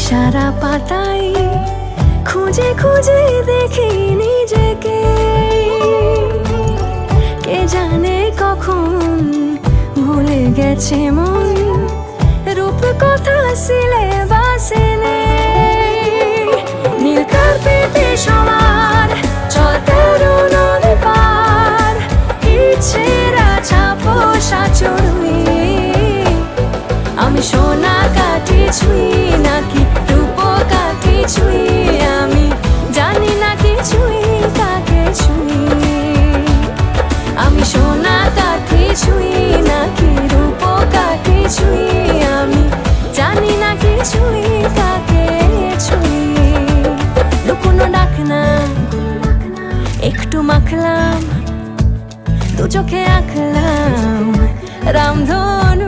সারা পাতায় খুঁজে খুঁজে দেখি নিজেকে, কে জানে কখন ভুলে গেছে মন রূপ কথা সিলেবাসে নেই। নীল কার্পেটে সবার চলতে নদী পার, ইচ্ছেরা ছাপো সাচড়ুই। আমি সোনা কাঠি ছুঁই নাকি রূপ কাঠি ছুঁই, আমি জানি না কিছুই কাকে ছুঁই। আমি সোনা কাঠি ছুঁই নাকি রূপ কাঠি ছুঁই, আমি জানি না কিছুই কাকে ছুঁই। লুকোনো ডাক না একটু মাখলাম, দু চোখে আঁকলাম রামধনু।